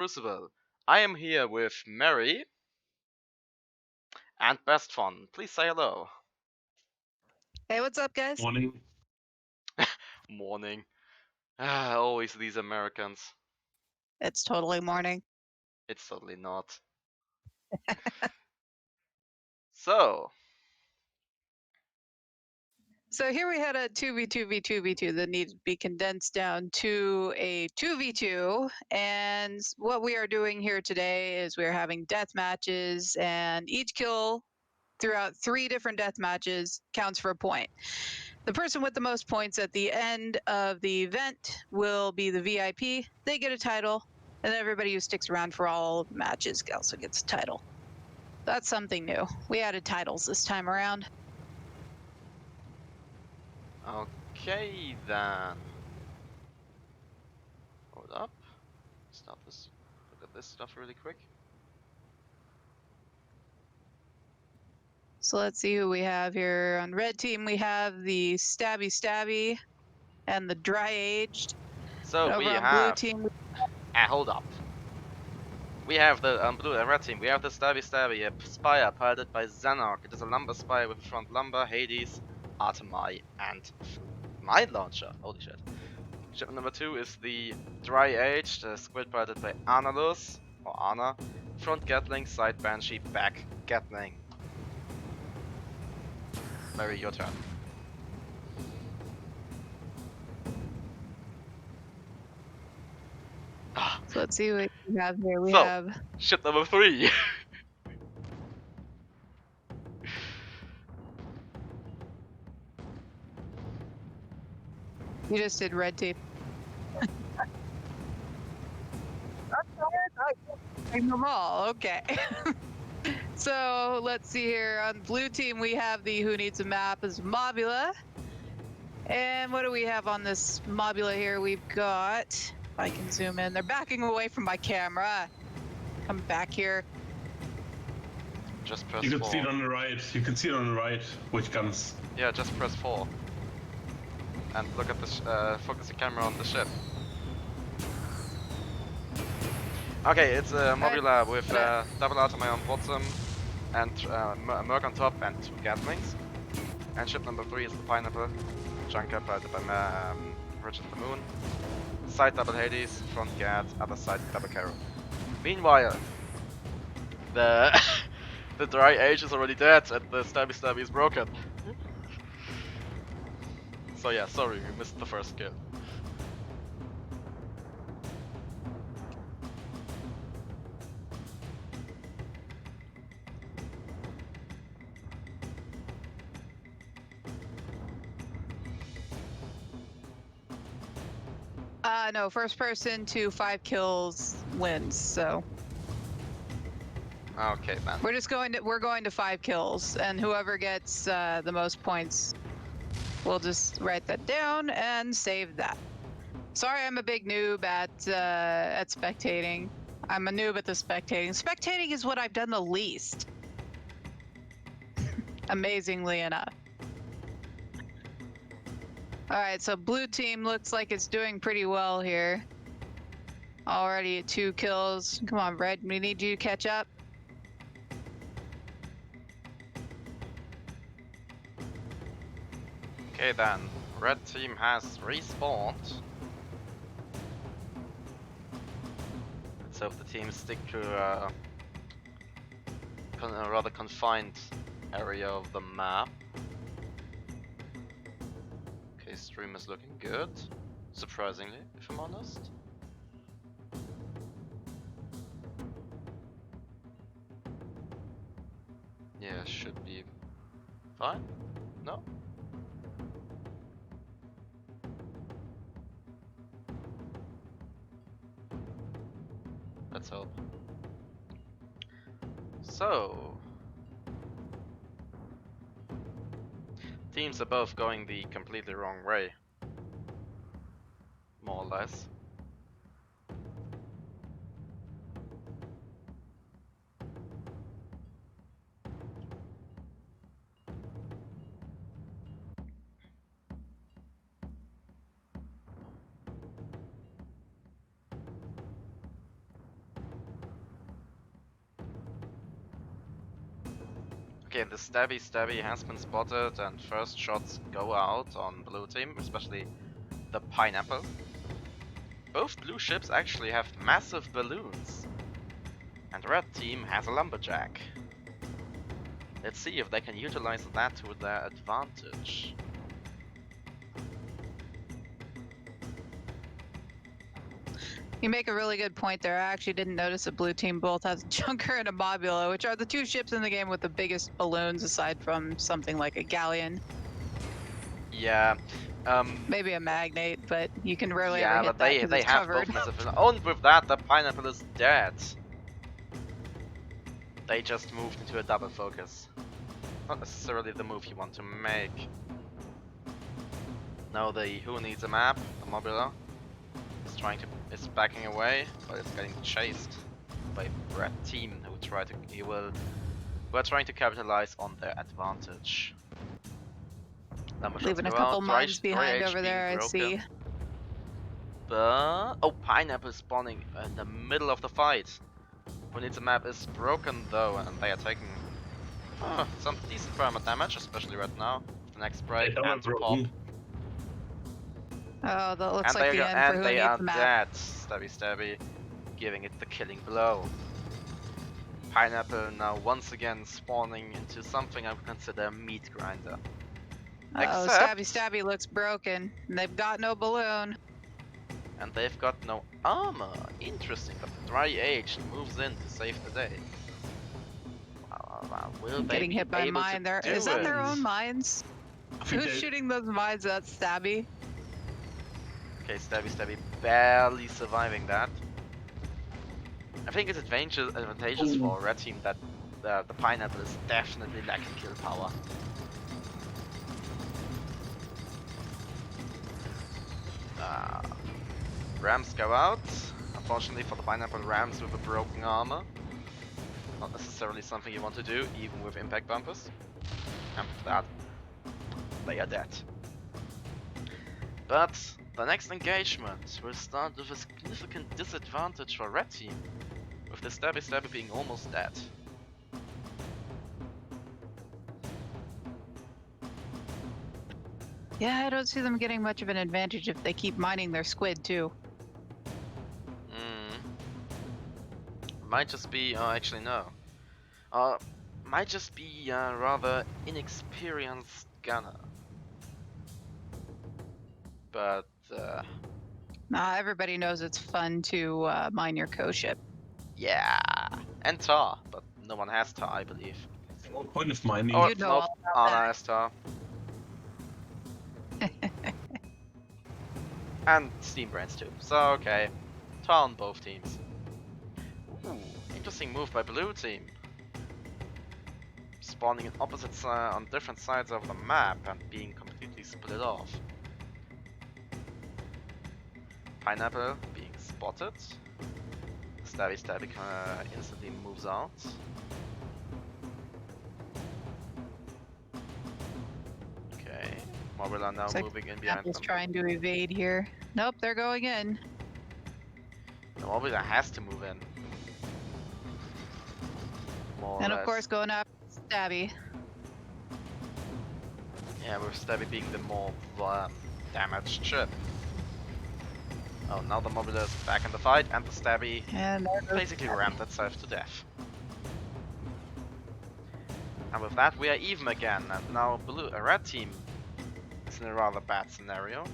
Bruceville. I am here with Mary and Best Fun. Please say hello. Hey, what's up, guys? Morning. Morning. Always these Americans. It's totally morning. It's totally not. So, So here we had a 2v2v2v2 that needed to be condensed down to a 2v2. And what we are doing here today is we're having death matches, and each kill throughout 3 different death matches counts for a point. The person with the most points at the end of the event will be the VIP. They get a title, and everybody who sticks around for all matches also gets a title. That's something new. We added titles this time around. okay then. Hold up. Stop this. Look at this stuff really quick. So let's see who we have here. On red team, we have the Stabby Stabby and the Dry Aged. So we Over on have. blue team, Hold up. We have the blue and red team. We have the Stabby Stabby, a Spire piloted by Xanark. It is a lumber spire with a front lumber, Hades, Artemai, and Mine Launcher. Holy shit. Ship number 2 is the Dry Age, the squid piloted by Analus, or Ana. Front Gatling, side Banshee, back Gatling. Mary, your turn. so let's see what we have here. We So- have Ship number 3. you just did red team. I'm them all. Okay. So let's see here. On blue team, we have the Who Needs a Map as Mobula. And what do we have on this Mobula here? We've got, if I can zoom in, they're backing away from my camera. Come back here. Just press You can 4. see it on the right. You can see it on the right which guns. Yeah, just press 4. And look at the focus the camera on the ship. Okay, it's a Mobula with double Artemai on bottom and Merc on top and 2 Gatlings. And ship number 3 is the Pineapple, Junker piloted by Richard the Moon. Side double Hades, front Gat, other side double Carol. Meanwhile, the the Dry Age is already dead and the Stabby Stabby is broken. So yeah, sorry, we missed the first kill. No, first person to 5 kills wins. So Okay, man. we're going to 5 kills, and whoever gets the most points, we'll just write that down and save that. Sorry, I'm a big noob at spectating. I'm a noob at the spectating. Spectating is what I've done the least, amazingly enough. All right, so blue team looks like it's doing pretty well here. Already at 2 kills. Come on, red, we need you to catch up. Okay then, red team has respawned. Let's hope the teams stick to a rather confined area of the map. Okay, stream is looking good, surprisingly, if I'm honest. Yeah, should be fine. No? Let's hope. So, teams are both going the completely wrong way, more or less. Okay, the stabby has been spotted, and first shots go out on blue team, especially the pineapple. Both blue ships actually have massive balloons, and red team has a lumberjack. Let's see if they can utilize that to their advantage. You make a really good point there. I actually didn't notice that blue team both has a Junker and a Mobula, which are the two ships in the game with the biggest balloons aside from something like a Galleon. Yeah, Maybe a Magnate, but you can rarely ever yeah, hit but that 'cause they it's have covered. both massive balloons. And with that, the pineapple is dead. They just moved into a double focus. Not necessarily the move you want to make. Now the who needs a map, the Mobula, is backing away, but it's getting chased by red team who are trying to capitalize on their advantage. Lumber shots Leaving a go couple out, mines dry behind H over being there, I broken. see. But oh, pineapple spawning in the middle of the fight. Who needs a map is broken though, and they are taking some decent perma damage, especially right now. The next break They are and to pop. broken. Oh, that looks And like the end for who they needs are the map. dead. Stabby, giving it the killing blow. Pineapple now once again spawning into something I would consider a meat grinder. Oh, Except- Stabby looks broken. And they've got no balloon. And they've got no armor. Interesting, but Dry Age moves in to save the day. Will they Getting be hit by able mine to there. do Is that their it? own mines? I think Who's they- shooting those mines at Stabby? Okay, Stabby barely surviving that. I think it's advantageous for red team that the pineapple is definitely lacking kill power. Rams go out. Unfortunately for the pineapple, Rams with a broken armor. Not necessarily something you want to do, even with impact bumpers. And with that, they are dead. But the next engagement will start with a significant disadvantage for red team, with the Stabby being almost dead. Yeah, I don't see them getting much of an advantage if they keep mining their squid too. Might just be, actually no. Might just be a rather inexperienced gunner. But, Nah, everybody knows it's fun to mine your co-ship. yeah. And Tar, but no one has Tar, I believe. No point of mining. Oh, You know no, all about Anna that. has Tar. And Steam Brains too. So, okay. Tar on both teams. Ooh, interesting move by blue team. Spawning on on different sides of the map and being completely split off. Pineapple being spotted. Stabby instantly moves out. Okay, Mobula now Looks like moving in behind Apple's them. trying to evade here. Nope, they're going in. No, Mobula has to move in. More or And of less. course going up Stabby. Yeah, with Stabby being the more damaged ship. Oh, now the Mobula is back in the fight, and the Stabby And there goes basically Stabby. rammed itself to death. And with that, we are even again, and now a red team is in a rather bad scenario,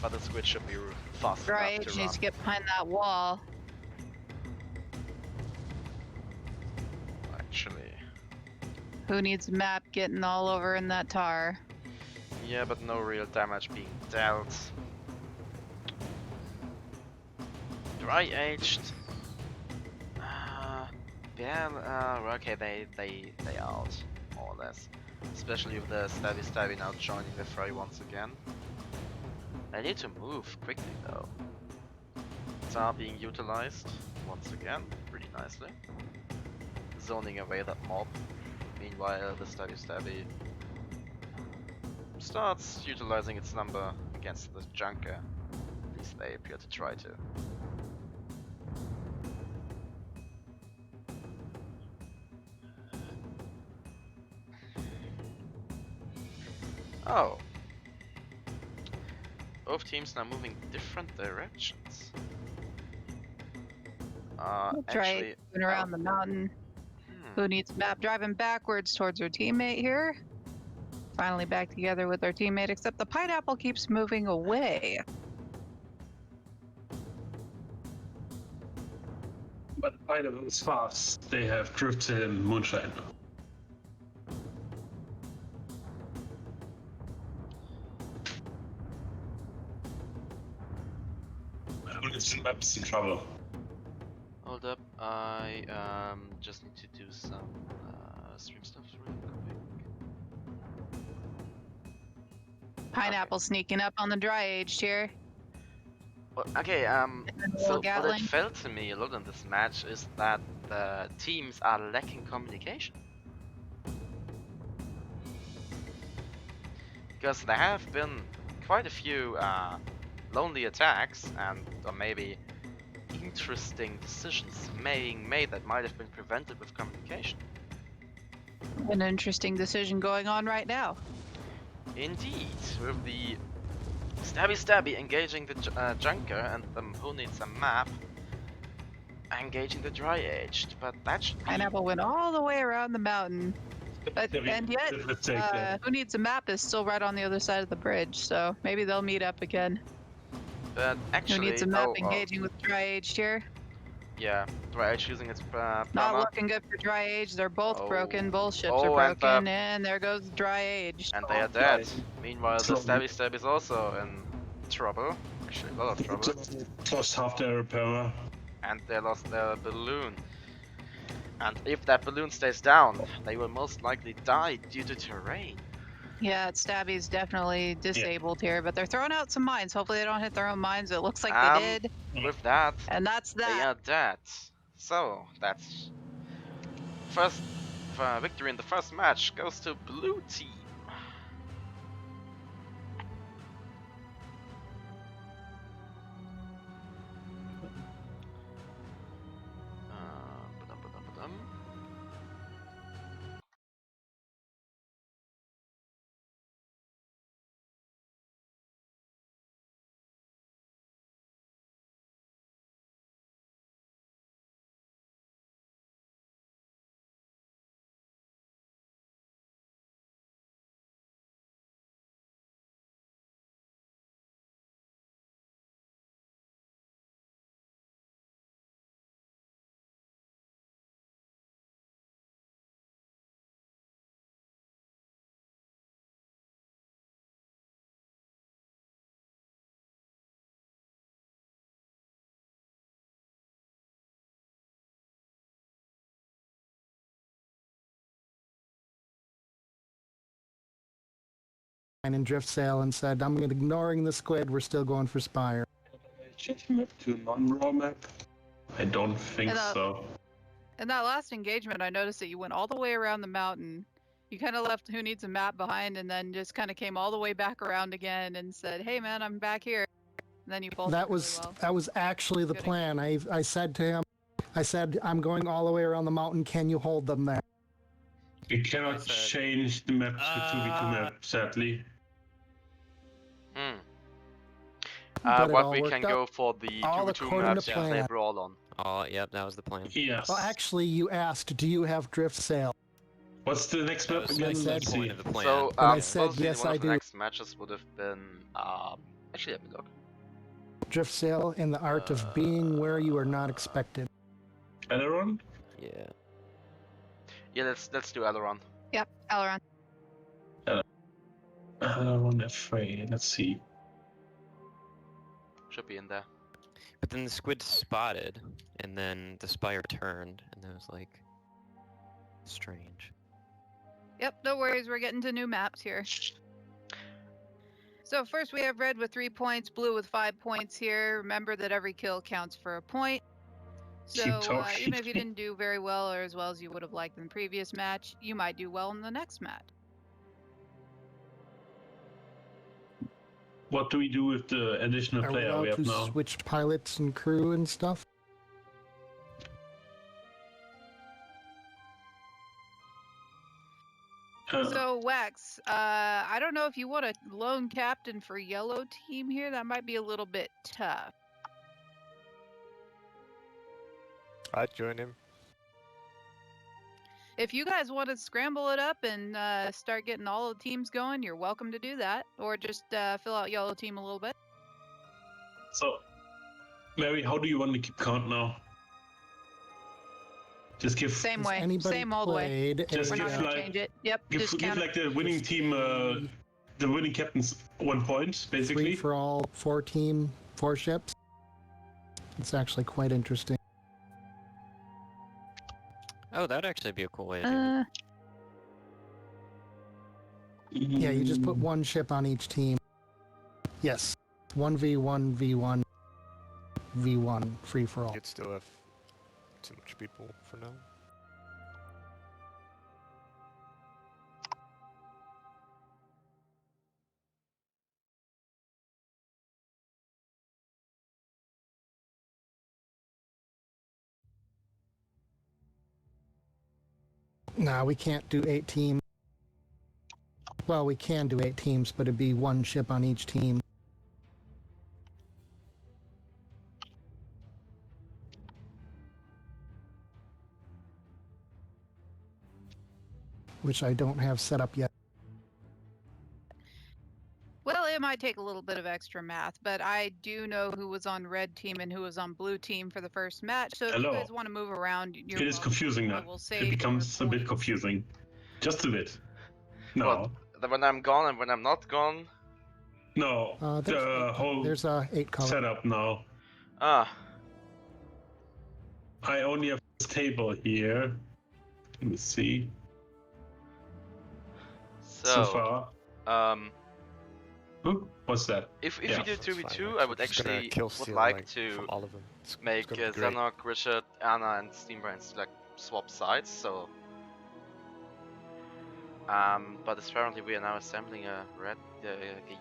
but the squid should be fast Right, enough to she run. needs to get behind that wall. Actually, Who needs a map getting all over in that tar? yeah, but no real damage being dealt. Dry aged. Yeah. Okay, they out more or less. Especially with the Stabby now joining the fray once again. They need to move quickly though. Tar being utilized once again, pretty nicely. Zoning away that mob. Meanwhile, the Stabby starts utilizing its number against the Junker. At least they appear to try to. Oh. Both teams now moving different directions. That's right. Actually, Going around the mountain. hmm. Who needs a map? Driving backwards towards her teammate here. Finally back together with our teammate, except the pineapple keeps moving away. But Pineapple is fast. They have Drift and Moonshine. Who needs the maps in trouble? Hold up, I just need to do some stream stuff really quick. Pineapple sneaking up on the dry aged here. Well, okay, And a little so what Gatling. it felt to me a lot in this match is that the teams are lacking communication. Because there have been quite a few lonely attacks and or maybe interesting decisions being made that might have been prevented with communication. An interesting decision going on right now. Indeed, with the Stabby engaging the Junker and the Who Needs a Map engaging the Dry Aged, but that should be... Pineapple went all the way around the mountain. But, and yet, Who Needs a Map is still right on the other side of the bridge, so maybe they'll meet up again. But actually... Who Needs a Map engaging with Dry Aged here? Yeah, Dry Aged using its Not Prama. looking good for Dry Age. They're both broken. Both ships Oh, are and, broken, and there goes Dry Age. And they are dead. Meanwhile, the Stabby is also in trouble. Actually, a lot of trouble. Lost half their repair. And they lost their balloon. And if that balloon stays down, they will most likely die due to terrain. Yeah, Stabby's definitely disabled here, but they're throwing out some mines. Hopefully they don't hit their own mines. It looks like they did. With that, And that's they that. are dead. So, that's... First victory in the first match goes to Blue Team. Ba-dum. In drift sail and said, I'm ignoring the squid, we're still going for Spire. Change map to non-raw map? I don't think so. In that last engagement, I noticed that you went all the way around the mountain. You kind of left Who Needs a Map behind and then just kind of came all the way back around again and said, hey man, I'm back here. And then you both That was actually the plan. I said to him, I said, I'm going all the way around the mountain, can you hold them there? You cannot change the map to 2v2 map, sadly. But it What all we worked can out. go for the All 2v2 according to maps if they plan. brawl on. Oh, yep, that was the plan. Yes. Well, actually, you asked, do you have drift sail? What's the next That map was again? the Let's point see. of the plan. So, And I said, supposedly yes, one I of the do. next matches would have been, actually, let me look. Drift sail in the art of being where you are not expected. Aileron? Yeah. Yeah, let's do Aileron. Yep, Aileron. Aileron F3, let's see. Should be in there. But then the squid spotted, and then the spire turned, and that was like strange. Yep, no worries. We're getting to new maps here. So first we have red with 3 points, blue with 5 points here. Remember that every kill counts for a point. So Keep talking. even if you didn't do very well or as well as you would have liked in the previous match, you might do well in the next match. What do we do with the additional Are we player we allowed have to now? switch pilots and crew and stuff? So Wax, I don't know if you want a lone captain for yellow team here. That might be a little bit tough. I'd join him. If you guys want to scramble it up and start getting all the teams going, you're welcome to do that, or just fill out yellow team a little bit. So, Mary, how do you want to keep count now? Just give Same Has way, anybody same old way. played Just We're a, not give, gonna like- change it. Yep, give, just give count. like the winning team, the winning captains 1 point, free basically. for all 4 ships? It's actually quite interesting. Oh, that'd actually be a cool way to do it. Yeah, you just put 1 ship on each team. Yes. 1v1, v1, v1, free for all. You'd still have too much people for now. Nah, we can't do 8 teams. Well, we can do 8 teams, but it'd be 1 ship on each team. Which I don't have set up yet. Well, it might take a little bit of extra math, but I do know who was on red team and who was on blue team for the first match. So if you Hello. guys want to move around, you're It is welcome. confusing I now. will It save becomes a your bit points. confusing. Just a bit. No. Well, when I'm gone and when I'm not gone. No. The whole There's 8 colors. setup now. Ah, I only have this table here. Let me see. So so far. um, What's that? if Yeah, we do That's fine, 2v2, I would I'm just gonna actually kill would steal, like to from all of them. It's make gonna be great. Xenok, Richard, Anna, and Steambrains like swap sides. So, but apparently we are now assembling a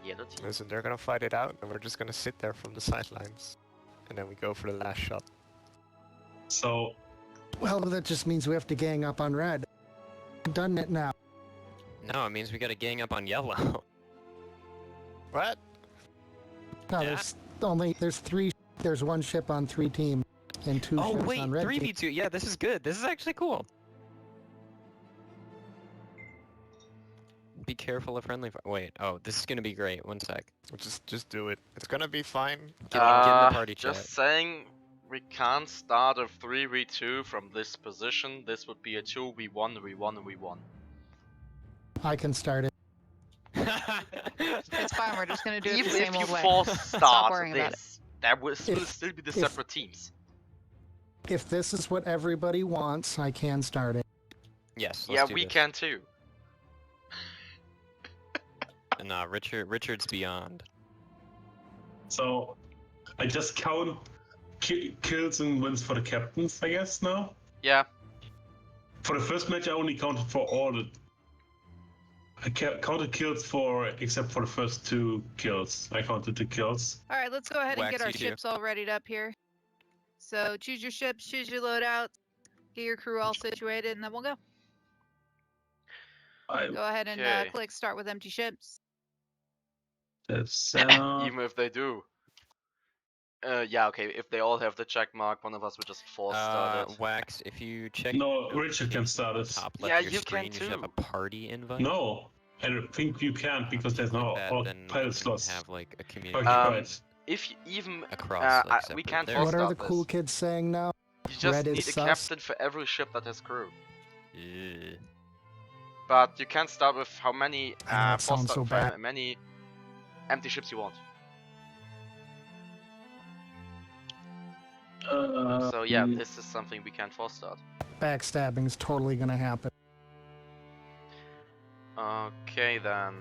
yellow team. Listen, they're gonna fight it out, and we're just gonna sit there from the sidelines, and then we go for the last shot. So, Well, that just means we have to gang up on red. Done it now. No, it means we gotta gang up on yellow. What? No, Yeah. there's 1 ship on 3 teams and 2 Oh ships wait, on red team. 3v2. Yeah, this is good. This is actually cool. Be careful of friendly fire. Wait, oh, this is gonna be great. 1 sec. Just do it. It's gonna be fine. Get in the party Just chat. saying, we can't start a 3v2 from this position. This would be a 2v1, v1, and v1. I can start it. It's fine. We're just gonna do it Even the if same you old way. force start worrying about it. this, there will still be the if- separate teams. If this is what everybody wants, I can start it. Yes. Yeah, Let's do we this. can too. Nah, Richard's beyond. so I just count kills and wins for the captains, I guess, now. Yeah, For the first match, I only counted for all the. I counted kills except for the first 2 kills. I counted the kills. All right, let's go ahead and Wax, get our you do. ships all readied up here. So choose your ships, choose your loadouts, get your crew all situated, and then we'll go. Go ahead and Okay. click start with empty ships. even if they do. Yeah, okay, if they all have the check mark, one of us would just force start it. Wax, if you check. No, your Richard can notifications start on it. the top Yeah, left of your you can screen, you should have too. a party invite. No, I don't think you can't because there's no Like that, all then we pilot can slots. have like a community occupied. If you even across. Like, we separate can't there. force What are the start cool this. kids saying now? You just Red is need a sus? captain for every ship that has crew. Ugh. But you can start with how many I know, it sounds so bad. many empty ships you want. So yeah, this is something we can force start. Backstabbing is totally gonna happen. Okay then.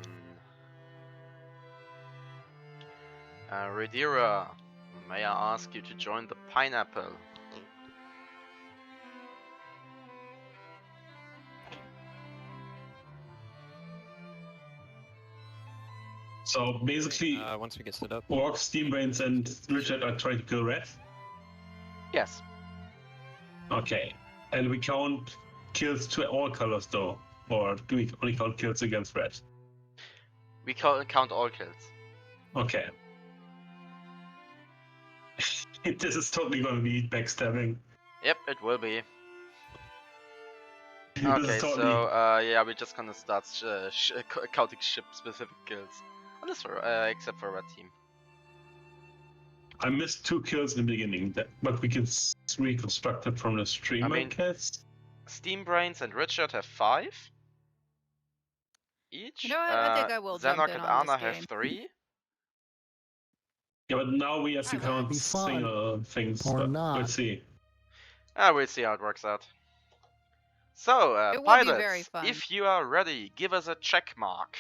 Redira, may I ask you to join the pineapple? So basically, Once we get set up. Orc, Steambrains, and Richard are trying to kill Red. Yes. Okay, and we count kills to all colors though. or do we only count kills against red? We count all kills. Okay. This is totally gonna be backstabbing. Yep, it will be. This Okay, is totally... so yeah, we're just gonna start counting ship-specific kills. Unless for, except for red team. I missed 2 kills in the beginning, but we can reconstruct it from the stream, I mean- guess. Steam Brains and Richard have 5 each. You know what? I think I will jump Xenok in and on this Anna have game. 3. Yeah, but now we have to Alright. count Be fun. single things. Or but not. Let's see. We'll see how it works out. So, It will be pilots, very fun. if you are ready, give us a check mark.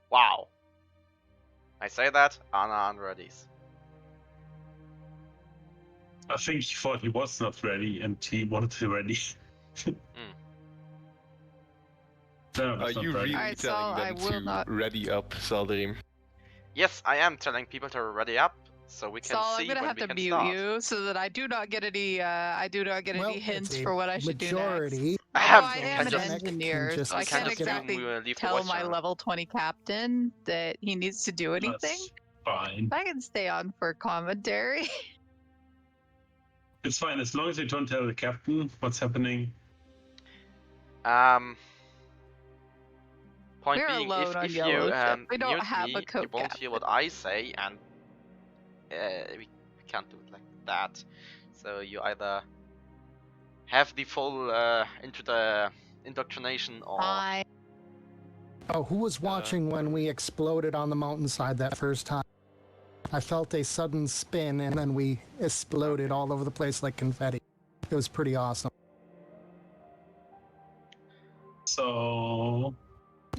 Wow. I say that, Anna unreadies. I think he thought he was not ready and he wanted to ready. No, Are that's not you ready. really Alright, so telling I them will to not- ready up, Saldrim? Yes, I am telling people to ready up, so we can Saul, see I'm gonna when have we to can mute start. you so that I do not get any Well, hints it's a for what I should majority. do next. Ahem, Although I you am can an just- engineer, just so I you can can't just exactly assume we will leave the tell voice my channel. level 20 captain that he needs to do anything. That's fine. I can stay on for commentary. It's fine as long as you don't tell the captain what's happening. Point We're being, alone on if Yellow you Ship. We don't mute have me, a you code won't captain. hear what I say, and we can't do it like that. So you either have the full into the indoctrination, or Bye. Oh, who was watching when we exploded on the mountainside that first time? I felt a sudden spin and then we exploded all over the place like confetti. It was pretty awesome. So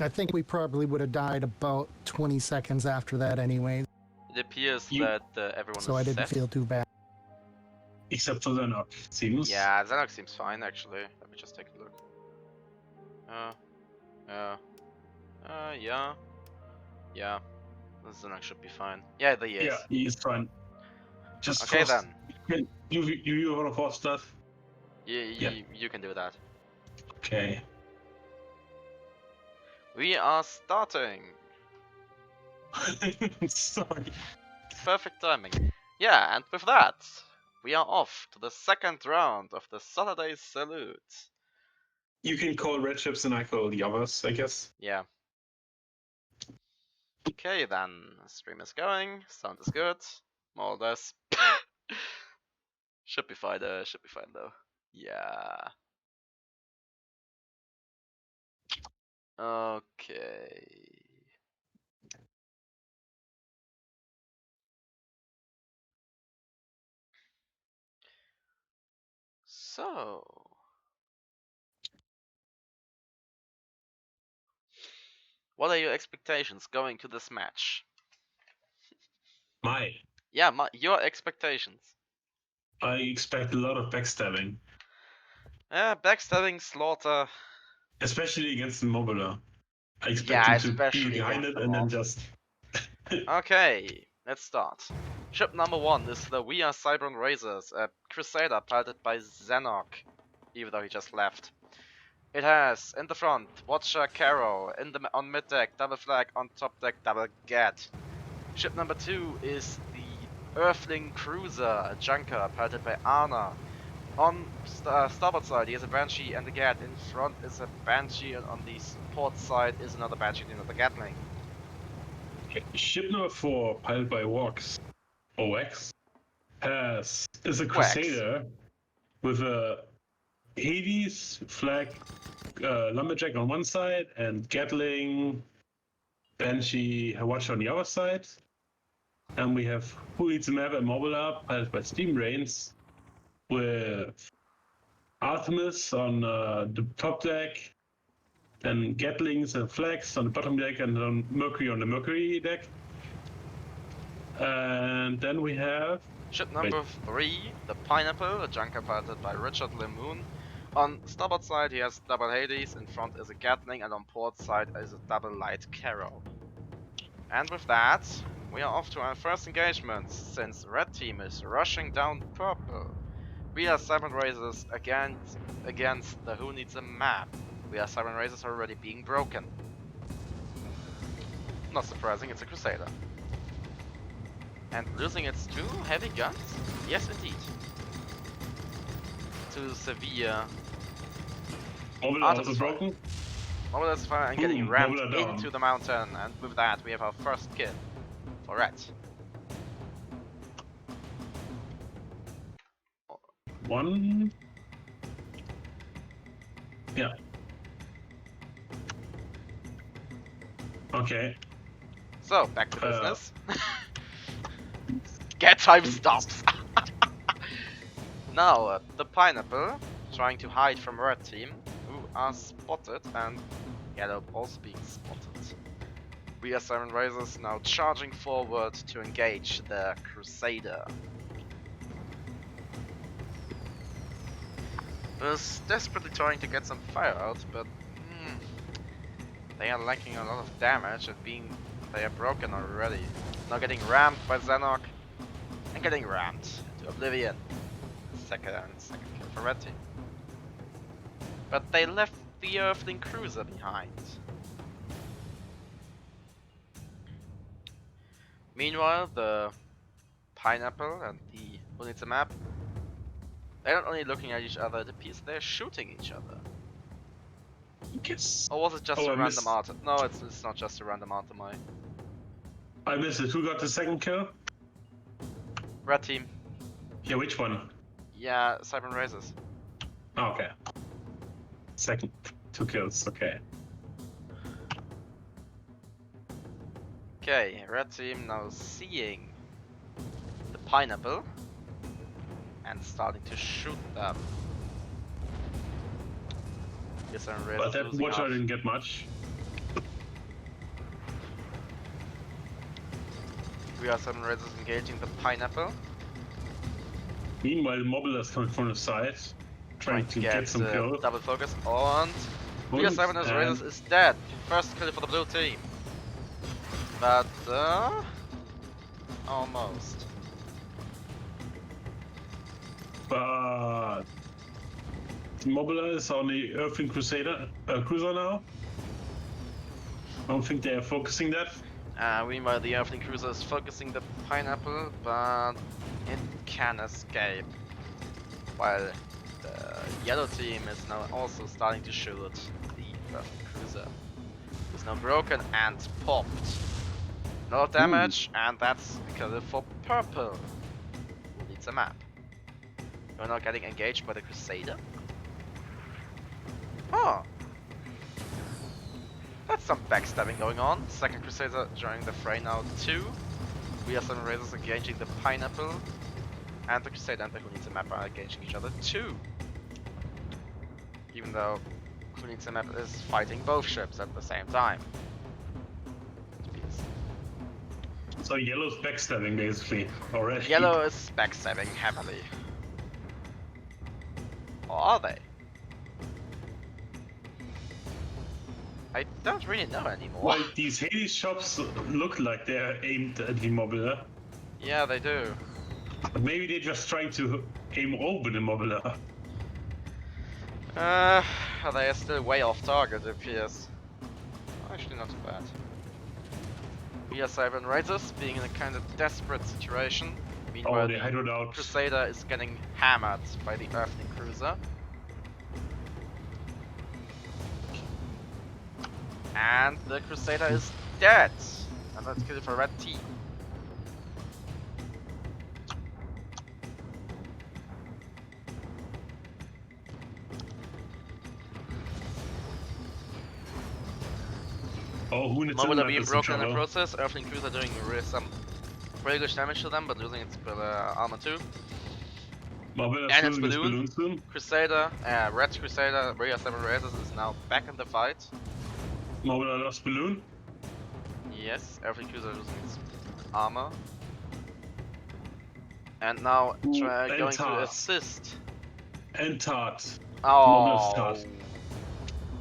I think we probably would have died about 20 seconds after that anyway, it appears You- that everyone so is I didn't set. feel too bad. except for Xenok, it seems. Yeah, Xenok seems fine actually. Let me just take a look. Yeah. Xenok should be fine. Yeah, there he is. Yeah, he is fine. Just Okay force- then. You want to force that? Yeah. You can do that. Okay. We are starting. Sorry. Perfect timing. Yeah, and with that, we are off to the second round of the Saturday Salute. You can call red ships and I call the others, I guess. Yeah. Okay then, stream is going, sound is good, more or less. Should be fine though, Yeah. Okay. So, what are your expectations going to this match? Yeah, your expectations. I expect a lot of backstabbing, Backstabbing, slaughter. especially against the Mobula. I expect Yeah, him to be especially behind against it the and then mob. just... Okay, let's start. Ship number 1 is the We Are Cybran Razors, a Crusader piloted by Xenok, even though he just left. It has, in the front, Watcher Caro, on mid deck, double flag, on top deck, double gat. Ship number 2 is the Earthling Cruiser, a junker piloted by Anna. On starboard side, he has a Banshee and a Gat. In front is a Banshee, and on the port side is another Banshee and another Gatling. Ship number 4, piloted by Wax, is a Wax. Crusader with a Hades flag lumberjack on one side and Gatling, Banshee, Watcher on the other side. And we have Who Eats a Map and Mobula, piloted by Steam Brains, with Artemis on the top deck, then Gatlings and Flags on the bottom deck, and then Mercury on the Mercury deck. And then we have Ship number 3, the Pineapple, a junker piloted by Richard Lemoon. On starboard side he has double Hades, in front is a Gatling, and on port side is a double Light Caro. And with that, we are off to our first engagement, since red team is rushing down purple. We are Siren Razors against the Who Needs a Map. We are Siren Razors already being broken. Not surprising, it's a Crusader. And losing its 2 heavy guns? Yes, indeed. To severe Mobile Artemis also fire. broken. Mobile is fire and getting Boom, rammed Mobile down. into the mountain, and with that we have our first kill for Red. One. Yeah. Okay. So, back to business. Get time stops! Now, the Pineapple, trying to hide from Red Team, who are spotted, and Yellow also being spotted. We are Siren Razors now charging forward to engage the Crusader. Was desperately trying to get some fire out, but they are lacking a lot of damage and they are broken already. Now getting rammed by Xenok and getting rammed into oblivion. Second kill for Red Team. But they left the Earthling Cruiser behind. Meanwhile, the Pineapple and the Who Needs a Map, they're not only looking at each other, it appears they're shooting each other. Yes. Or was it just Oh, a I random missed- auto? No, it's not just a random auto. I missed it. Who got the second kill? Red Team. Yeah, which one? Yeah, Siren Razors. Oh, okay. Second. 2 kills, okay. Okay, Red Team now seeing the Pineapple and starting to shoot them. Yes, Siren Razors But that losing watcher half. didn't get much. We are Siren Razors engaging the Pineapple, Meanwhile, Mobile is coming from the side, trying to get some kills. double focus on. We are Siren Razors is dead. First kill for the blue team. But almost. But Mobile is on the Earthling Crusader cruiser now. I don't think they are focusing that. Meanwhile, the Earthling Cruiser is focusing the Pineapple, but it can escape. While the yellow team is now also starting to shoot the Earthling Cruiser. It's now broken and popped. No damage, and that's a kill for purple. Who needs a map? You're now getting engaged by the Crusader. Oh. That's some backstabbing going on. Second Crusader joining the fray now too. We are Siren Razors engaging the Pineapple. And the Crusader and the Who Needs a Map are engaging each other too. Even though Who Needs a Map is fighting both ships at the same time. So Yellow's backstabbing basically already. Yellow is backstabbing heavily. Or are they? I don't really know anymore. Well, these Hades shops look like they're aimed at the Mobile. Yeah, they do. But maybe they're just trying to aim over the Mobile. They are still way off target, it appears. Actually, not too bad. We are Siren Razors, being in a kind of desperate situation. Meanwhile, Oh, they hydroed out. Crusader is getting hammered by the Earthling Cruiser. And the Crusader is dead! And that's kill for Red Team. Oh, who needs Mobile to are being is in broken in the trouble. process. Earthling Cruiser doing some pretty good damage to them, but losing its armor too. Mobile is And its losing its balloon. balloon soon. Crusader, Red Crusader, Ray of 7 Razors is now back in the fight. Mobile lost balloon. Yes, Earthling Cruiser losing its armor. And now Ooh, going to Entart. assist. And Tart. Oh, Tart.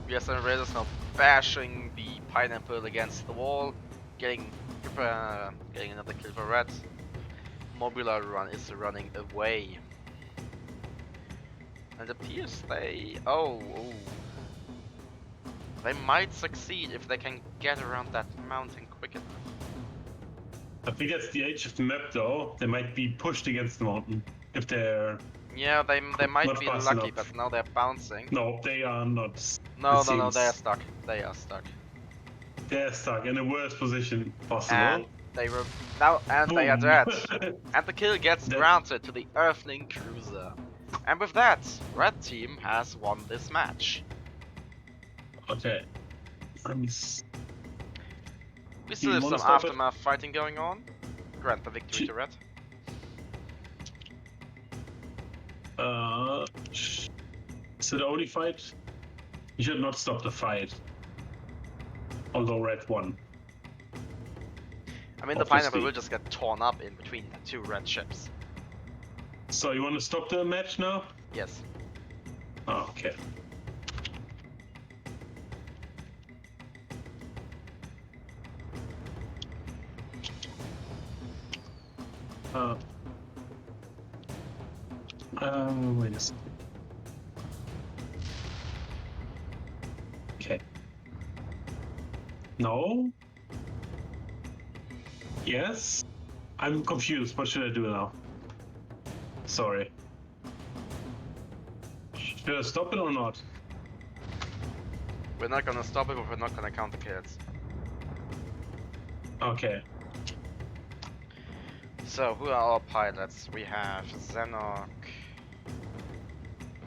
Ray 7 Razors now bashing the Pineapple against the wall, getting another kill for Red. Mobula is running away. It appears they... Oh, oh. They might succeed if they can get around that mountain quick enough. I think that's the age of the map, though. They might be pushed against the mountain if they're. Yeah, they might Not be fast lucky, enough. but now they're bouncing. No, they are not. No, It no, no, they're seems. stuck. They are stuck. They're stuck in the worst position possible. And they were now, and they are Boom. dead. And the kill gets That- granted to the Earthling Cruiser. And with that, Red Team has won this match. Okay. Let me s- We still You have wanna some stop it? aftermath fighting going on. Grant the victory to Red. Is it the only fight? You should not stop the fight. Although Red won. I mean, the Obviously. pineapple will just get torn up in between the two red ships. So you want to stop the match now? Yes. Oh, okay. Uh, wait a second. Okay. No? Yes? I'm confused. What should I do now? Sorry. Should I stop it or not? We're not gonna stop it, but we're not gonna count the kills. Okay. So, who are our pilots? We have Zenok.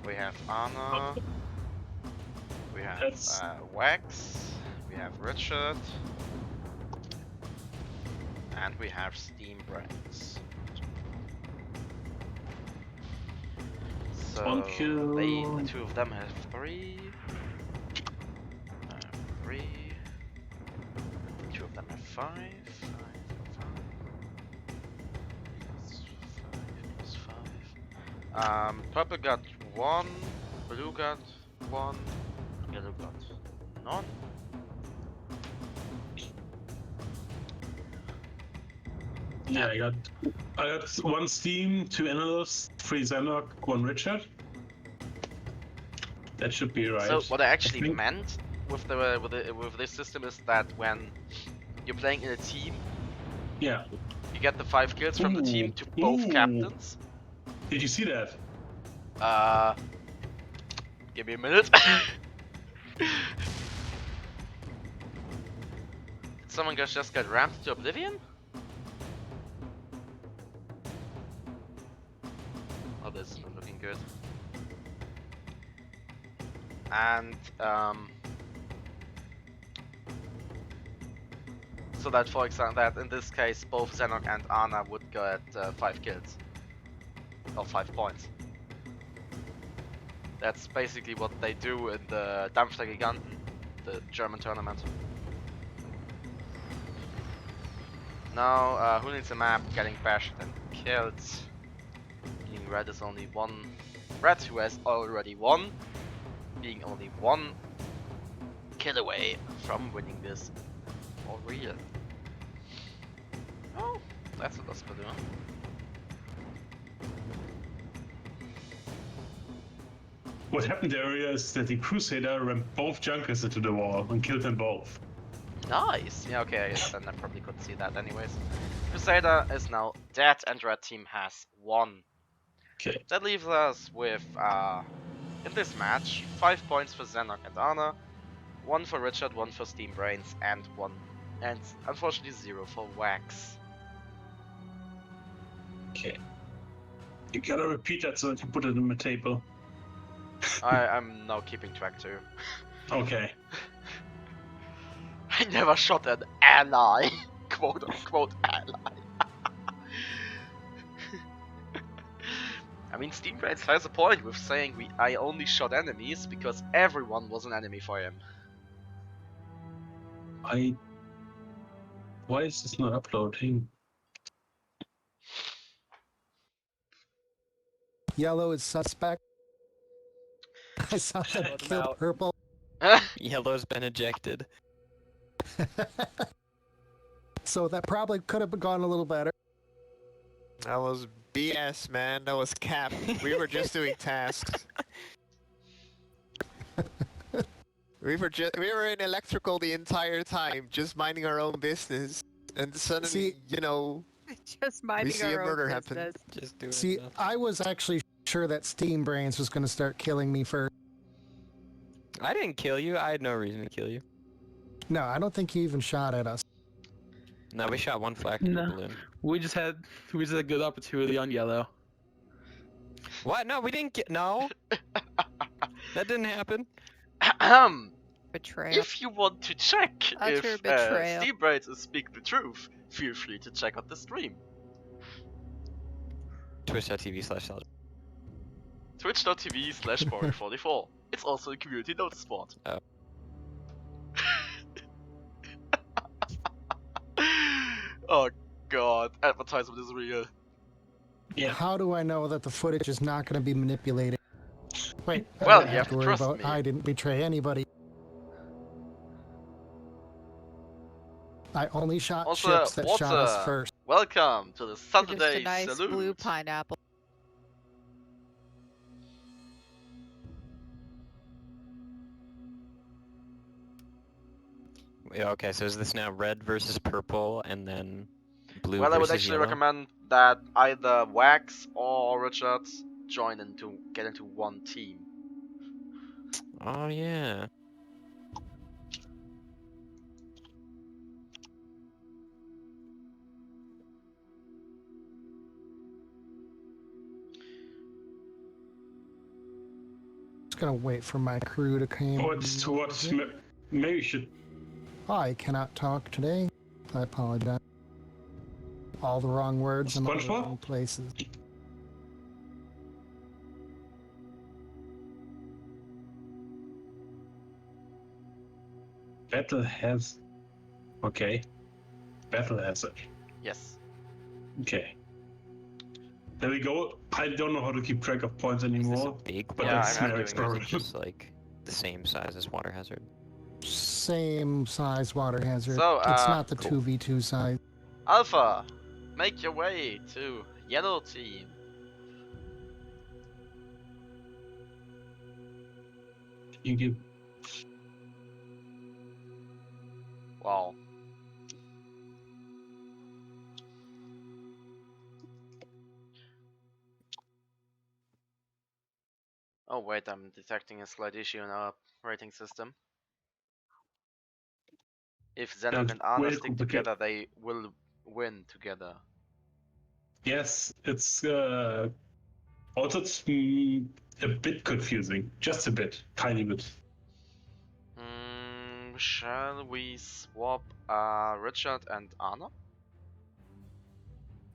We have Anna. We have That's- Wax. We have Richard. And we have Steam Brains. So, One kill. the two of them have 3. 3. Two of them have 5. 5 plus 5. Purple got 1, blue got 1, yellow got none. Yeah, I got 1 Steam, 2 Analysts, 3 Zenok, 1 Richard. That should be right. So what I actually think- meant with with this system is that when you're playing in a team, Yeah. you get the 5 kills from the team to both Ooh. captains. Did you see that? Give me a minute. Did someone just get rammed to oblivion? Oh, this is not looking good. And so that, for example, that in this case both Zenok and Anna would get 5 kills or 5 points. That's basically what they do in the Dampf der Giganten, the German tournament. Now, who needs a map? Getting bashed and killed. Being Red is only one. Red, who has already won, being only 1 kill away from winning this for real. Oh, that's what that's doing. What happened there is that the Crusader rammed both Junkers into the wall and killed them both. Nice! Yeah, okay, I guess then I probably could see that anyways. Crusader is now dead and Red Team has won. Okay. That leaves us with, in this match, 5 points for Zenok and Anna, 1 for Richard, 1 for Steam Brains, and unfortunately 0 for Wax. Okay. You gotta repeat that so I can put it on the table. I'm now keeping track too. Okay. I never shot an ally! Quote unquote ally. I mean, Steam Brains has a point with saying I only shot enemies because everyone was an enemy for him. Why is this not uploading? Yellow is suspect. I saw Vote that him kill out. purple. Yellow's been ejected. So that probably could have gone a little better. I was BS, man. That was cap. We were just doing tasks. We were in electrical the entire time, just minding our own business. And suddenly, See- you know, Just minding see a our murder own happen. business. Just doing See, nothing. I was actually sure that Steam Brains was going to start killing me first. I didn't kill you. I had no reason to kill you. No, I don't think he even shot at us. No, we shot one flak to your No. balloon. We just had a good opportunity on yellow. What? No, we didn't get. No. That didn't happen. Ahem. Betrayal. If you want to check Utter if betrayal. Steam Brains is speaking the truth, feel free to check out the stream. Twitch.tv/Salad. Twitch.tv/Mario44. It's also a community notice board. Oh. Oh god, advertisement is real. Yeah. How do I know that the footage is not going to be manipulated? Wait, I Well, don't you have to worry trust about. me. I didn't betray anybody. I only shot Also, ships that shot us water. first. Welcome to the You're just Saturday a nice Salute. blue pineapple. Yeah, okay, so is this now red versus purple and then blue Well, I would versus actually yellow? recommend that either Wax or Richard get into one team. Oh yeah. Just gonna wait for my crew to come. What? Maybe we should. I cannot talk today. I apologize. All the wrong words in all the SpongeBob? wrong places. Battle has. Okay. Battle has it. Yes. Okay. There we go. I don't know how to keep track of points Is this a anymore. big But Yeah, that's I'm Merrick's doing it. or is problem. it just like the same size as Water Hazard? Same size water hazard. So, it's not the cool. 2v2 size. Alpha, make your way to yellow team. You give. Wow. Oh wait, I'm detecting a slight issue in our rating system. If Zenith That's and Anna way stick complicated. together, they will win together. Yes, it's also it's a bit confusing, just a bit, tiny bit. Shall we swap Richard and Anna?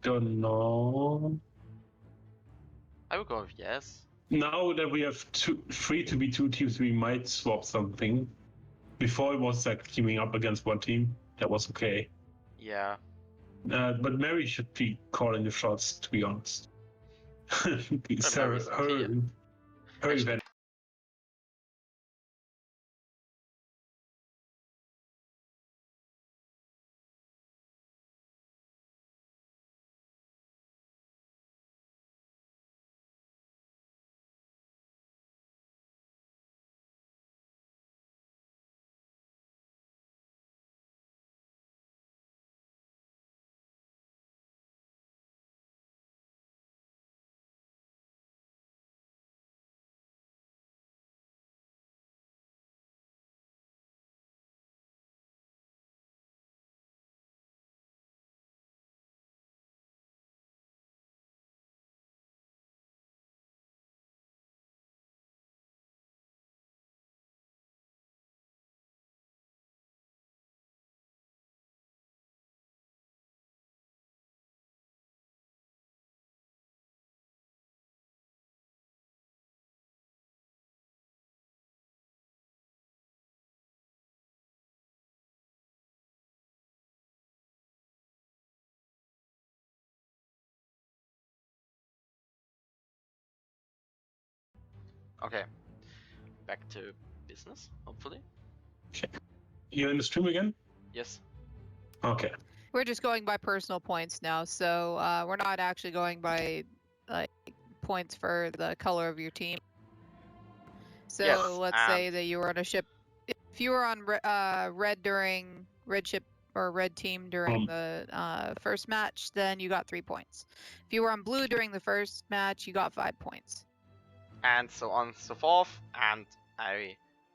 Don't know. I would go with yes. Now that we have three to be two teams, we might swap something. Before it was like teaming up against one team. That was okay. Yeah. But Mary should be calling the shots, to be honest. Because Mary's not here. her Actually- event. Okay. Back to business, hopefully. You're in the stream again? Yes. Okay. We're just going by personal points now, so we're not actually going by like points for the color of your team. So Yes, let's say that you were on a ship. If you were on red during red ship or red team during the first match, then you got 3 points. If you were on blue during the first match, you got 5 points. And so on and so forth. And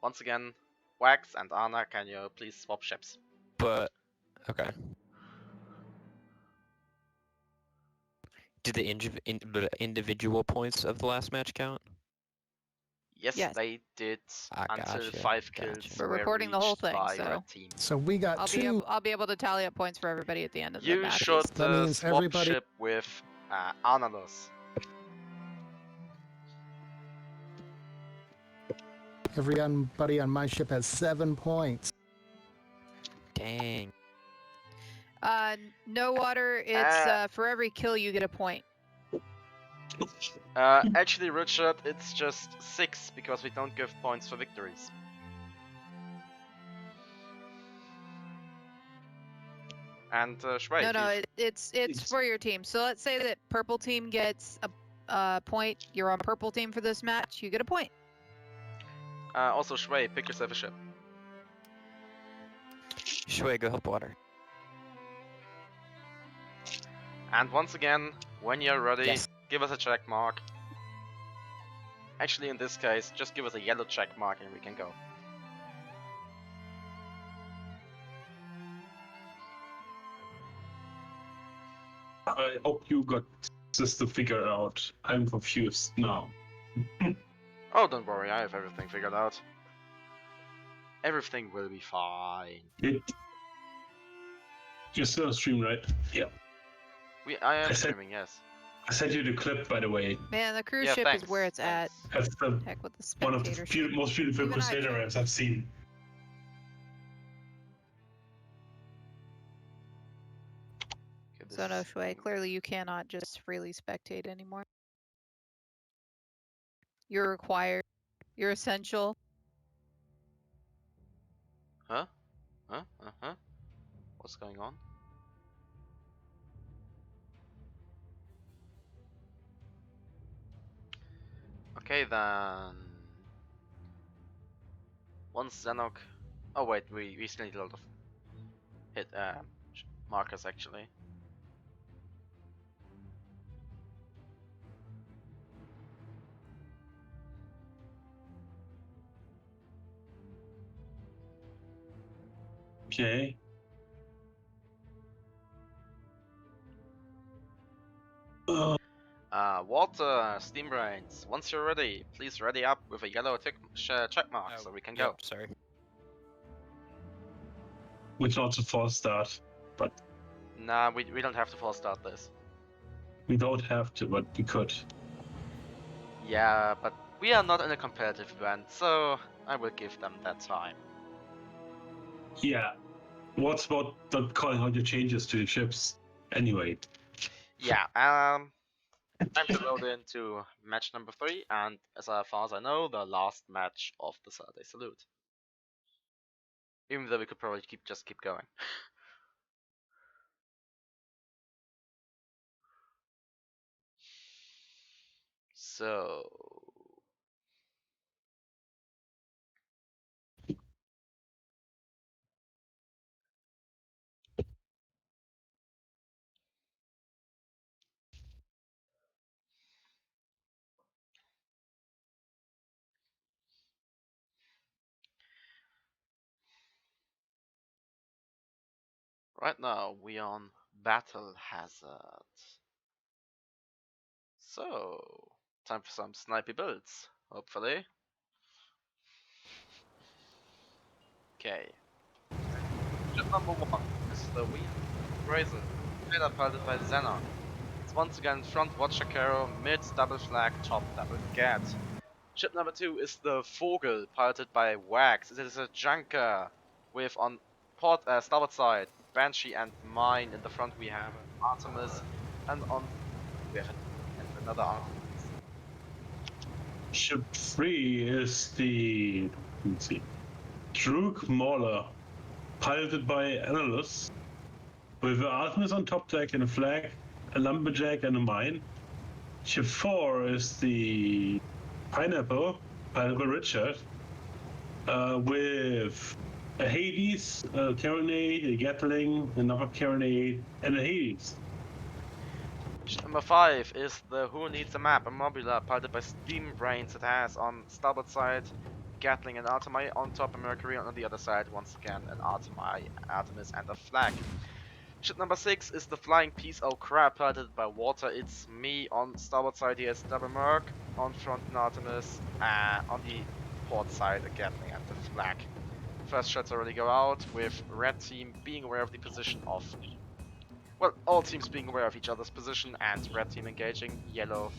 once again, Wax and Anna, can you please swap ships? But okay. Did the individual points of the last match count? Yes, Yes. they did until Gotcha, 5 kills gotcha. We're were reporting the whole reached thing, by so- red team. So we got I'll be able to tally up points for everybody at the end of the You match. should That means swap everybody- ship with Analus. Everybody on my ship has 7 points. Dang. No water. It's for every kill you get a point. Actually, Richard, it's just 6 because we don't give points for victories. And Shrey, No, it's for your team. So let's say that purple team gets a point. You're on purple team for this match. You get a point. also Shrey, pick yourself a ship. Shui, go help water. And once again, when you're ready, Yes. give us a check mark. Actually, in this case, just give us a yellow check mark and we can go. I hope you got this to figure out. I'm confused now. Oh, don't worry, I have everything figured out. Everything will be fine. You're still on stream, right? Yeah. I am I said- streaming, yes. I sent you the clip, by the way. Man, the cruise Yeah, ship thanks, is where it's at. thanks. That's the, Heck with the one of the spectator ship. most beautiful Even I Crusader can. ramps I've seen. Okay, this So no, is- Shui, clearly you cannot just freely spectate anymore. You're required. You're essential. Huh? What's going on? Okay then. Once Zenok. Oh wait, we still need a lot of hit markers actually. Okay. Walter, Steam Brains. Once you're ready, please ready up with a yellow check mark so we can go. Yep, sorry. Which not a false start, but Nah, we don't have to false start this. we don't have to, but we could. Yeah, but we are not in a competitive event, so I will give them that time. Yeah. What's about not calling out your changes to your ships? Anyway. Yeah, time to load into match number 3, and as far as I know, the last match of the Saturday Salute. Even though we could probably just keep going. So right now we on Battle Hazard. So time for some snipey builds, hopefully. Okay. Ship number 1 is the Wheel Razor, later piloted by Xenon. It's once again front Watcher Carro, mid double flag, top double gat. Ship number 2 is the Vogel, piloted by Wax. It is a junker with on port starboard side Banshee and Mine. In the front we have Artemis, and on we have another Artemis. Ship 3 is the Druk Mauler, piloted by Analus, with an Artemis on top deck and a flag, a lumberjack and a mine. Ship 4 is the Pineapple Richard, with a Hades, a Carronade, a Gatling, another Carronade, and a Hades. Number 5 is the Who Needs a Map, a Mobula piloted by Steam Brains. It has on starboard side Gatling and Artemi, on top a Mercury, and on the other side once again an Artemis and a flag. Ship number 6 is the Flying Piece of Crap piloted by Water. It's me. On starboard side he has double Merc, on front an Artemis, on the port side a Gatling and the flag. First shots already go out with red team being aware of the position of, well, all teams being aware of each other's position, and red team engaging yellow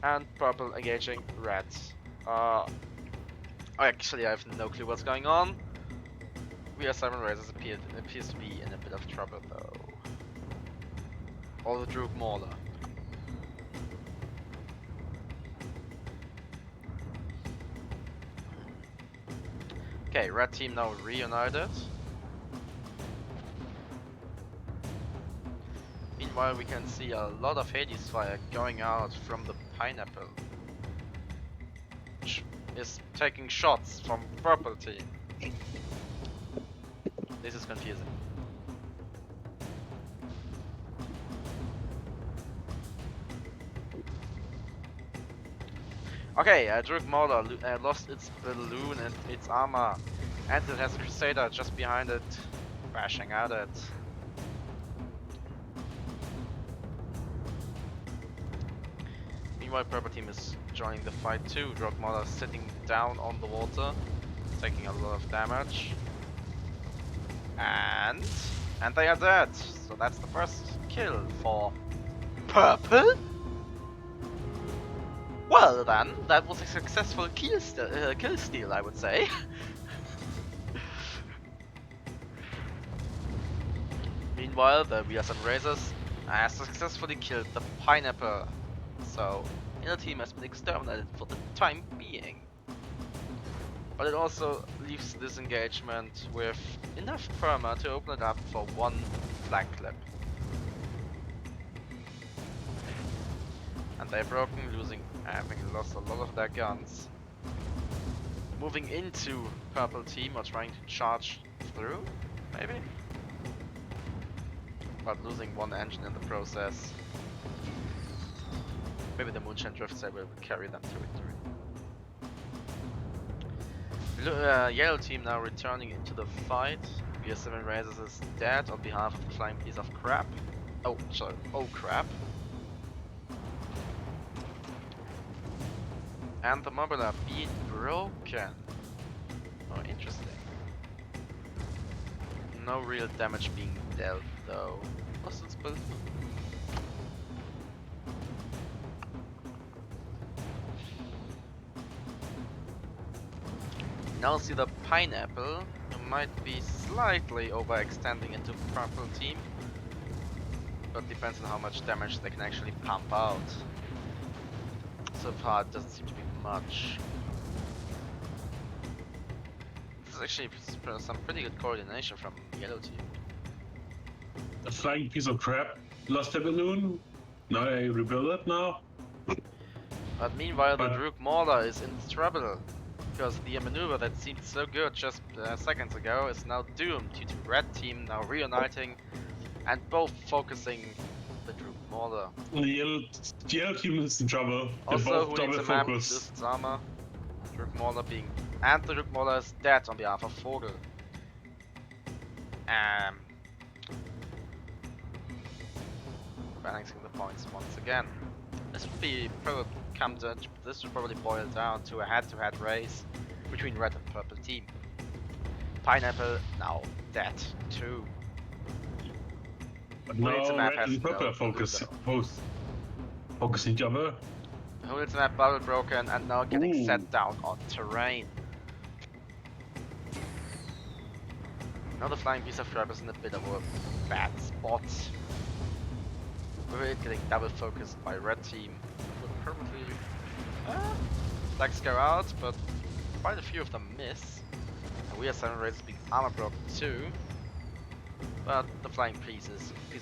and purple engaging red. Actually I have no clue what's going on. We are Simon Razors appears to be in a bit of trouble though. Or the Droog Mauler. Okay, red team now reunited. Meanwhile, we can see a lot of Hades fire going out from the Pineapple, which is taking shots from purple team. This is confusing. Okay, Droog Mauler lost its balloon and its armor, and it has a Crusader just behind it, bashing at it. Meanwhile, purple team is joining the fight too. Droog Mauler sitting down on the water, taking a lot of damage. And they are dead. So that's the first kill for purple. Well then, that was a successful kill steal, I would say. Meanwhile, the We Are Some Razors has successfully killed the Pineapple. So, inner team has been exterminated for the time being. But it also leaves this engagement with enough perma to open it up for one flag clip. And they're broken, having lost a lot of their guns. Moving into purple team or trying to charge through, maybe? But losing one engine in the process. Maybe the Moonshine Drift will carry them to victory. Yellow team now returning into the fight. BS7 Razors is dead on behalf of the Flying Piece of Crap. Oh, sorry. Oh, crap. And the Mobula being broken. Oh, interesting. No real damage being dealt though. Lost its balloon. Now see the Pineapple, who might be slightly overextending into purple team, but depends on how much damage they can actually pump out. So far it doesn't seem to be much. This is actually some pretty good coordination from yellow team. The Flying Piece of Crap lost their balloon. Now they rebuild it now. But meanwhile the Droog Mauler is in trouble, because the maneuver that seemed so good just seconds ago is now doomed due to red team now reuniting and both focusing the Droog Mauler. The yellow team is in trouble. They're Also, both who needs double a map focus. loses its armor. Droog Mauler being, and the Droog Mauler is dead on behalf of Vogel. Balancing the points once again. This would be this would probably boil down to a head-to-head race between red and purple team. Pineapple now dead too. But Who needs a now map red has and purple no are focus, balloon both focus each other. Who needs a map bubble broken and now getting Ooh. set down on terrain. Now the Flying Piece of Crap is in a bit of a bad spot. With it getting double focused by red team. Will permanently flags go out, but quite a few of them miss. And We Are Seven Razors being armor broken too. But the flying piece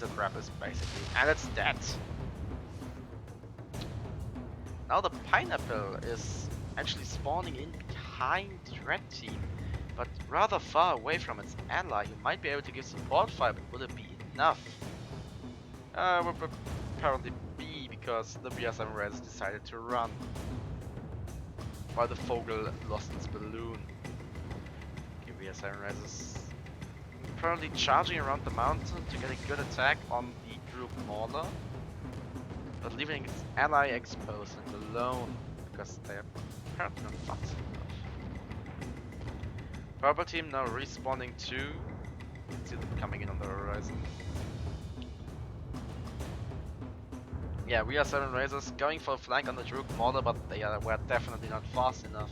of crap is basically, and it's dead. Now the pineapple is actually spawning in behind Red Team, but rather far away from its ally. You might be able to give support fire, but would it be enough? Would apparently be, because the BR7 Res decided to run, while the Vogel lost its balloon. Okay, BR7 Res is currently charging around the mountain to get a good attack on the Droog Mauler, but leaving its ally exposed and alone, because they're apparently not fast enough. Purple team now respawning too. You can see them coming in on the horizon. Yeah, we are 7 Razors going for a flank on the Droog Mauler, but they were definitely not fast enough,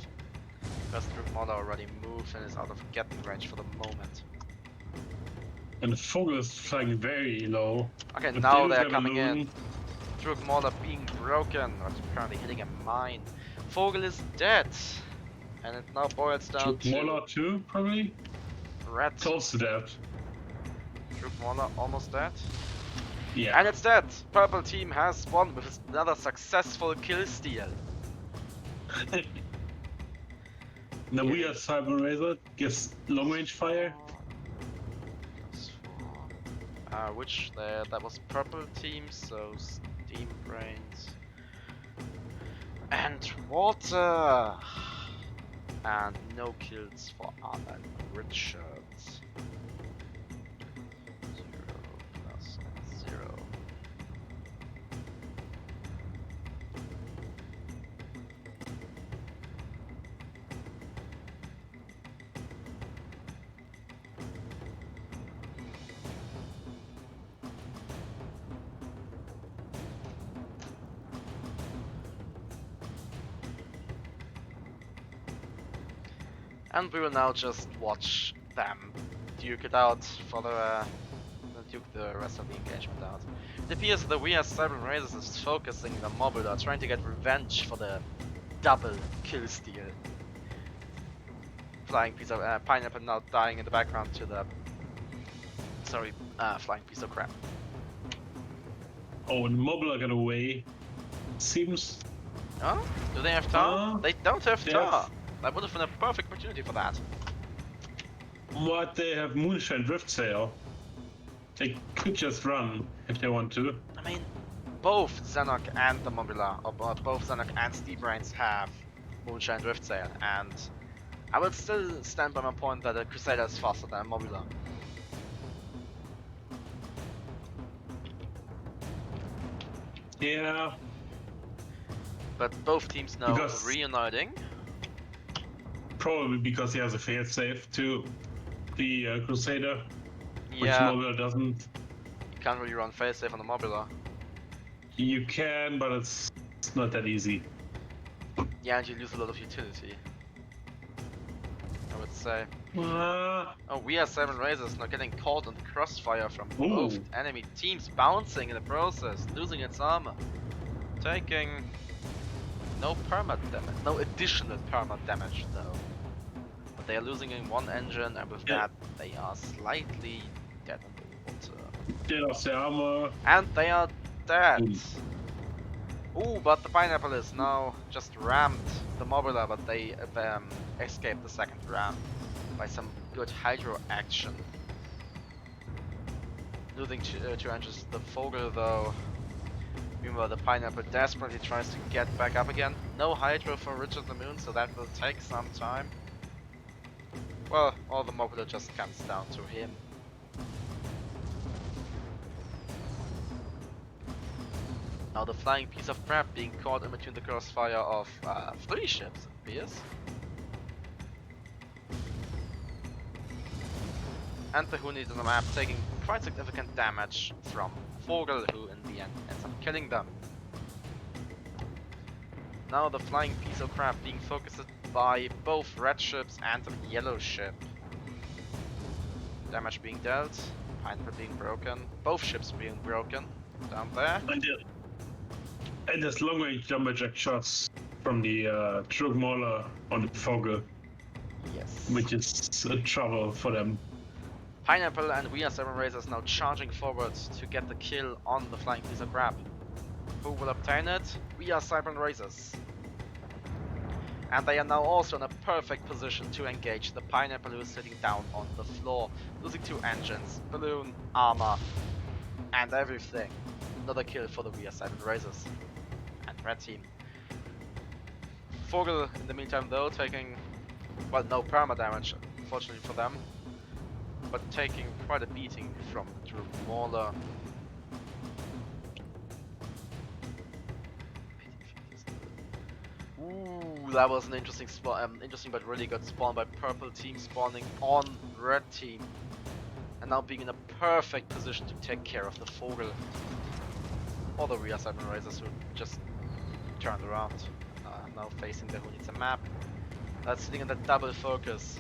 because Droog Mauler already moved and is out of getting range for the moment. And the Vogel is flying very low. Okay, The now Droog they're have coming in. balloon. Droog Mauler being broken, but currently hitting a mine. Vogel is dead, and it now boils down Droog Mauler to too, probably? Red. Close to that. Droog Mauler almost dead. Yeah. And it's dead! Purple team has won with another successful kill steal. Now we are Cyber Razor, gets long range fire. Which that was purple team, so Steam Brains and water, and no kills for Alan Richards. 0 plus 0. And we will now just watch them duke it out for duke the rest of the engagement out. It appears that we as Cyber Razors is focusing the Mobula, trying to get revenge for the double kill steal. Flying piece of pineapple now dying in the background to the flying piece of crap. Oh, and Mobula got away. Seems. Oh? Do they have tar? They don't have they tar. have- That would have been a perfect opportunity for that. What, they have Moonshine Drift Sail. They could just run if they want to. I mean, both Xenok and the Mobula, or both Xenok and Steam Brains have Moonshine Drift Sail, and I will still stand by my point that a Crusader is faster than a Mobula. Yeah. But both teams now Because- reuniting. Probably because he has a failsafe to the Crusader, which Yeah, Mobula doesn't. you can't really run failsafe on the Mobula. You can, but it's not that easy. Yeah, and you lose a lot of utility, I would say. Uh, Oh, we are 7 Razors now getting caught in the crossfire from Ooh. both enemy teams, bouncing in the process, losing its armor. Taking no perma damage, no additional perma damage though. But they are losing in one engine, and with Yeah. that they are slightly dead in the water. they lost their armor. And they are dead! Ooh. Ooh, but the pineapple is now just rammed the Mobula, but they escaped the second ram by some good hydro action. Losing two engines to the Vogel though. Meanwhile, the pineapple desperately tries to get back up again. No hydro for Richard the Moon, so that will take some time. Well, all the Mobula just comes down to him. Now the flying piece of crap being caught in between the crossfire of 3 ships, it appears. And the Hunis on the map taking quite significant damage from Vogel, who in the end ends up killing them. Now the flying piece of crap being focused by both red ships and the yellow ship. Damage being dealt, pineapple being broken, both ships being broken down there. And there's long range lumberjack shots from the Droog Mauler on the Vogel, Yes. which is a trouble for them. Pineapple and We Are Seven Razors now charging forward to get the kill on the Flying Freezer grab. Who will obtain it? We Are Seven Razors. And they are now also in a perfect position to engage the Pineapple, who is sitting down on the floor, losing 2 engines, balloon, armor, and everything. Another kill for the We Are Seven Razors and red team. Vogel in the meantime though taking, well, no perma damage unfortunately for them, but taking quite a beating from Drew Mauler. Ooh, that was an interesting spawn, interesting but really good spawn by purple team, spawning on red team, and now being in a perfect position to take care of the Vogel. Or the We Are Seven Razors, who just turned around, now facing the Who Needs a Map. That's sitting in the double focus.